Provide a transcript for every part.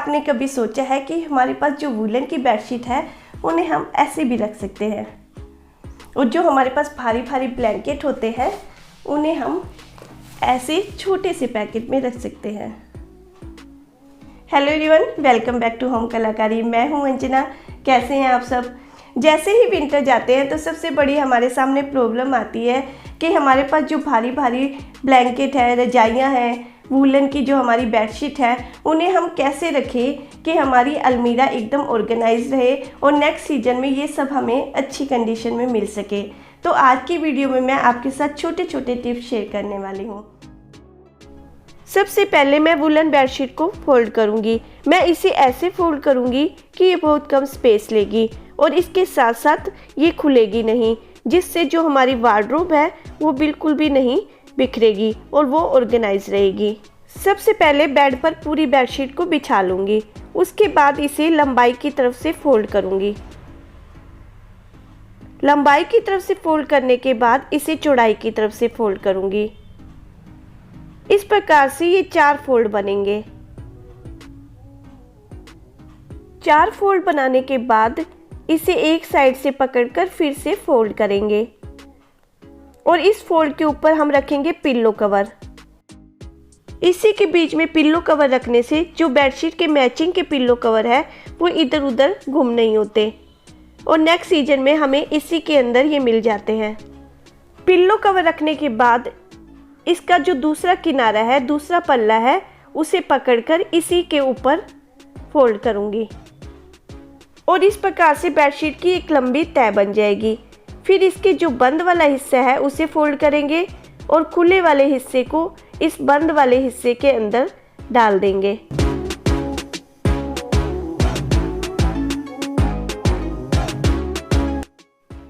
आपने कभी सोचा है कि हमारे पास जो वूलन की बेडशीट है उन्हें हम ऐसे भी रख सकते हैं, और जो हमारे पास भारी भारी ब्लैंकेट होते हैं उन्हें हम ऐसे छोटे से पैकेट में रख सकते हैं। Hello everyone, welcome back to home Kalakari. मैं हूं अंजना। कैसे हैं आप सब? जैसे ही विंटर जाते हैं तो सबसे बड़ी हमारे सामने प्रॉब्लम आती है कि हमारे पास जो भारी भारी ब्लैंकेट है, रजाइयाँ हैं, वूलन की जो हमारी बेडशीट है, उन्हें हम कैसे रखें कि हमारी अलमीरा एकदम ऑर्गेनाइज रहे और नेक्स्ट सीजन में ये सब हमें अच्छी कंडीशन में मिल सके। तो आज की वीडियो में मैं आपके साथ छोटे छोटे टिप्स शेयर करने वाली हूँ। सबसे पहले मैं वूलन बेडशीट को फोल्ड करूँगी। मैं इसे ऐसे फोल्ड करूँगी कि ये बहुत कम स्पेस लेगी और इसके साथ साथ ये खुलेगी नहीं, जिससे जो हमारी वार्डरोब है वो बिल्कुल भी नहीं बिखरेगी और वो ऑर्गेनाइज रहेगी। सबसे पहले बेड पर पूरी बेडशीट को बिछा लूँगी। उसके बाद इसे लंबाई की तरफ से फोल्ड करूँगी। लंबाई की तरफ से फोल्ड करने के बाद इसे चौड़ाई की तरफ से फोल्ड करूँगी। इस प्रकार से ये 4 फोल्ड बनेंगे। 4 फोल्ड बनाने के बाद इसे एक साइड से पकड़कर फिर से फोल्ड करेंगे और इस फोल्ड के ऊपर हम रखेंगे पिल्लो कवर। इसी के बीच में पिल्लो कवर रखने से जो बेडशीट के मैचिंग के पिल्लो कवर है वो इधर उधर गुम नहीं होते और नेक्स्ट सीजन में हमें इसी के अंदर ये मिल जाते हैं। पिल्लो कवर रखने के बाद इसका जो दूसरा किनारा है, दूसरा पल्ला है, उसे पकड़कर इसी के ऊपर फोल्ड करूँगी और इस प्रकार से बेडशीट की एक लंबी तह बन जाएगी। फिर इसके जो बंद वाला हिस्सा है उसे फोल्ड करेंगे और खुले वाले हिस्से को इस बंद वाले हिस्से के अंदर डाल देंगे।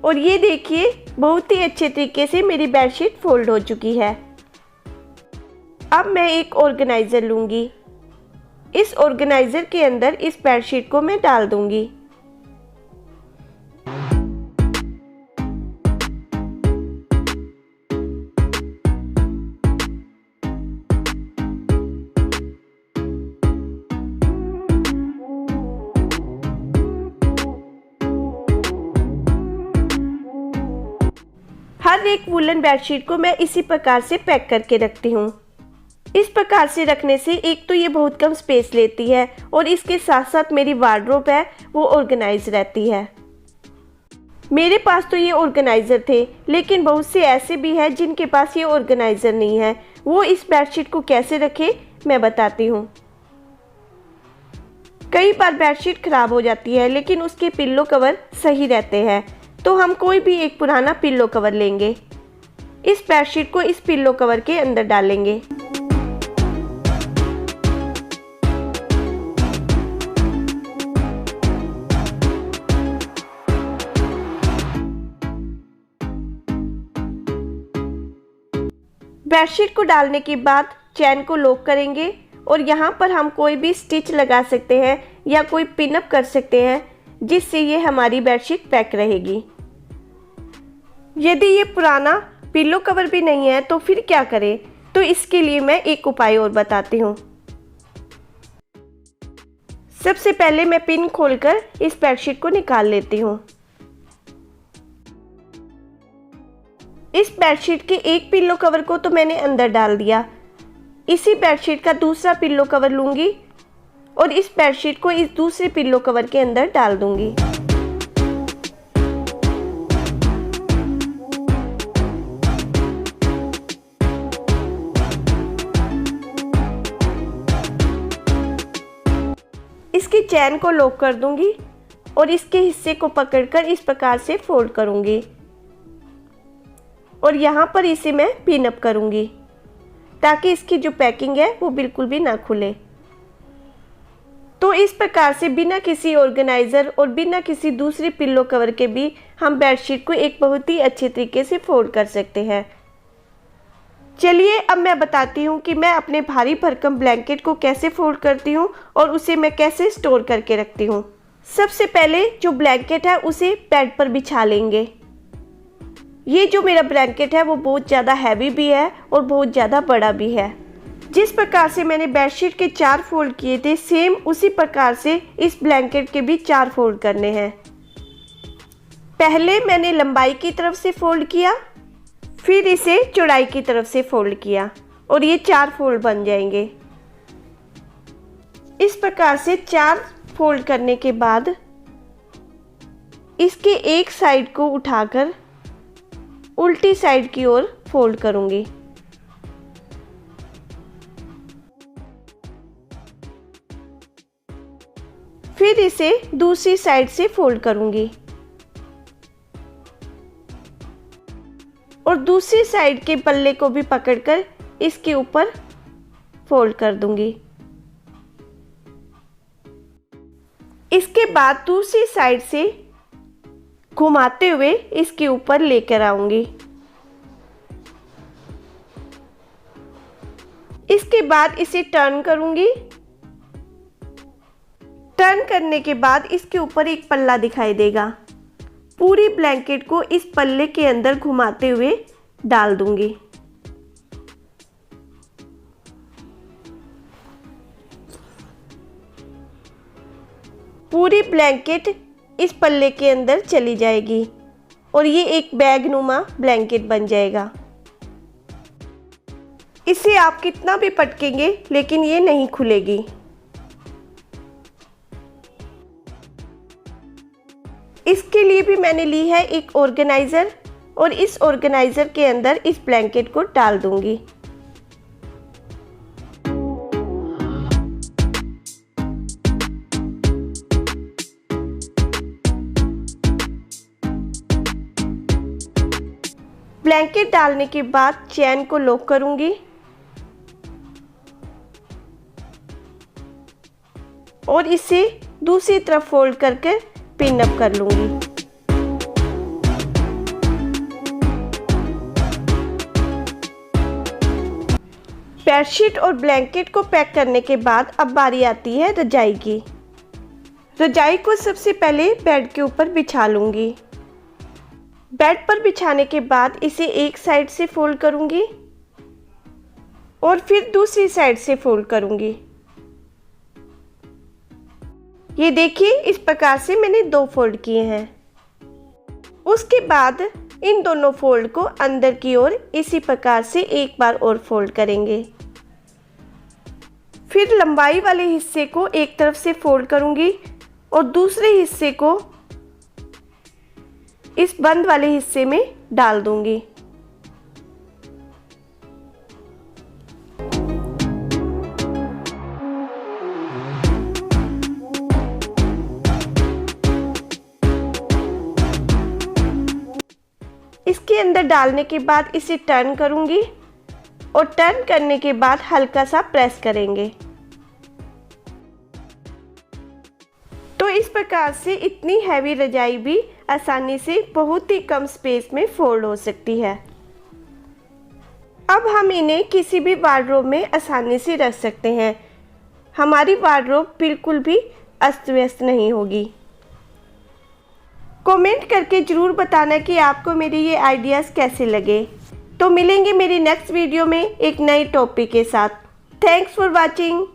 और ये देखिए, बहुत ही अच्छे तरीके से मेरी बेडशीट फोल्ड हो चुकी है। अब मैं एक ऑर्गेनाइज़र लूँगी। इस ऑर्गेनाइज़र के अंदर इस बेडशीट को मैं डाल दूँगी। हर एक वूलन बेडशीट को मैं इसी प्रकार से पैक करके रखती हूँ। इस प्रकार से रखने से एक तो ये बहुत कम स्पेस लेती है और इसके साथ साथ मेरी वार्डरोब है वो ऑर्गेनाइज रहती है। मेरे पास तो ये ऑर्गेनाइज़र थे, लेकिन बहुत से ऐसे भी हैं जिनके पास ये ऑर्गेनाइज़र नहीं है। वो इस बेडशीट को कैसे रखें मैं बताती हूँ। कई बार बेडशीट खराब हो जाती है लेकिन उसके पिल्लो कवर सही रहते हैं, तो हम कोई भी एक पुराना पिल्लो कवर लेंगे। इस बेडशीट को इस पिल्लो कवर के अंदर डालेंगे। बेडशीट को डालने के बाद चैन को लॉक करेंगे और यहाँ पर हम कोई भी स्टिच लगा सकते हैं या कोई पिनअप कर सकते हैं, जिससे ये हमारी बेडशीट पैक रहेगी। यदि ये पुराना पिल्लो कवर भी नहीं है तो फिर क्या करें? तो इसके लिए मैं एक उपाय और बताती हूँ। सबसे पहले मैं पिन खोलकर इस बेडशीट को निकाल लेती हूँ। इस बेडशीट के एक पिल्लो कवर को तो मैंने अंदर डाल दिया। इसी बेडशीट का दूसरा पिल्लो कवर लूँगी और इस बेडशीट को इस दूसरे पिल्लो कवर के अंदर डाल दूँगी। इसकी चैन को लॉक कर दूँगी और इसके हिस्से को पकड़कर इस प्रकार से फोल्ड करूँगी और यहाँ पर इसे मैं पिन अप करूँगी ताकि इसकी जो पैकिंग है वो बिल्कुल भी ना खुले। तो इस प्रकार से बिना किसी ऑर्गेनाइज़र और बिना किसी दूसरे पिल्लो कवर के भी हम बेडशीट को एक बहुत ही अच्छे तरीके से फोल्ड कर सकते हैं। चलिए अब मैं बताती हूँ कि मैं अपने भारी भरकम ब्लैंकेट को कैसे फोल्ड करती हूँ और उसे मैं कैसे स्टोर करके रखती हूँ। सबसे पहले जो ब्लैंकेट है उसे बेड पर बिछा लेंगे। ये जो मेरा ब्लैंकेट है वो बहुत ज़्यादा हैवी भी है और बहुत ज़्यादा बड़ा भी है। जिस प्रकार से मैंने बेडशीट के 4 फोल्ड किए थे, सेम उसी प्रकार से इस ब्लैंकेट के भी 4 फोल्ड करने हैं। पहले मैंने लंबाई की तरफ से फोल्ड किया, फिर इसे चौड़ाई की तरफ से फोल्ड किया और ये 4 फोल्ड बन जाएंगे। इस प्रकार से 4 फोल्ड करने के बाद इसके एक साइड को उठाकर उल्टी साइड की ओर फोल्ड करूंगी। फिर इसे दूसरी साइड से फोल्ड करूंगी और दूसरी साइड के पल्ले को भी पकड़कर इसके ऊपर फोल्ड कर दूंगी। इसके बाद दूसरी साइड से घुमाते हुए इसके ऊपर लेकर आऊंगी। इसके बाद इसे टर्न करूंगी। टर्न करने के बाद इसके ऊपर एक पल्ला दिखाई देगा। पूरी ब्लैंकेट को इस पल्ले के अंदर घुमाते हुए डाल दूंगी। पूरी ब्लैंकेट इस पल्ले के अंदर चली जाएगी और ये एक बैग नुमा ब्लैंकेट बन जाएगा। इसे आप कितना भी पटकेंगे लेकिन ये नहीं खुलेगी। इसके लिए भी मैंने ली है एक ऑर्गेनाइज़र और इस ऑर्गेनाइज़र के अंदर इस ब्लैंकेट को डाल दूंगी। ब्लैंकेट डालने के बाद चैन को लॉक करूंगी और इसे दूसरी तरफ फोल्ड करके पिन अप कर लूंगी। बेडशीट और ब्लैंकेट को पैक करने के बाद अब बारी आती है रजाई की। रजाई को सबसे पहले बेड के ऊपर बिछा लूंगी। बेड पर बिछाने के बाद इसे एक साइड से फोल्ड करूंगी और फिर दूसरी साइड से फोल्ड करूंगी। ये देखिए, इस प्रकार से मैंने 2 फोल्ड किए हैं। उसके बाद इन दोनों फोल्ड को अंदर की ओर इसी प्रकार से एक बार और फोल्ड करेंगे। फिर लंबाई वाले हिस्से को एक तरफ से फोल्ड करूंगी और दूसरे हिस्से को इस बंद वाले हिस्से में डाल दूंगी। इसके अंदर डालने के बाद इसे टर्न करूंगी और टर्न करने के बाद हल्का सा प्रेस करेंगे। तो इस प्रकार से इतनी हैवी रजाई भी आसानी से बहुत ही कम स्पेस में फोल्ड हो सकती है। अब हम इन्हें किसी भी वार्डरोब में आसानी से रख सकते हैं। हमारी वार्डरोब बिल्कुल भी अस्त व्यस्त नहीं होगी। कमेंट करके ज़रूर बताना कि आपको मेरे ये आइडियाज़ कैसे लगे। तो मिलेंगे मेरी नेक्स्ट वीडियो में एक नए टॉपिक के साथ। Thanks for watching.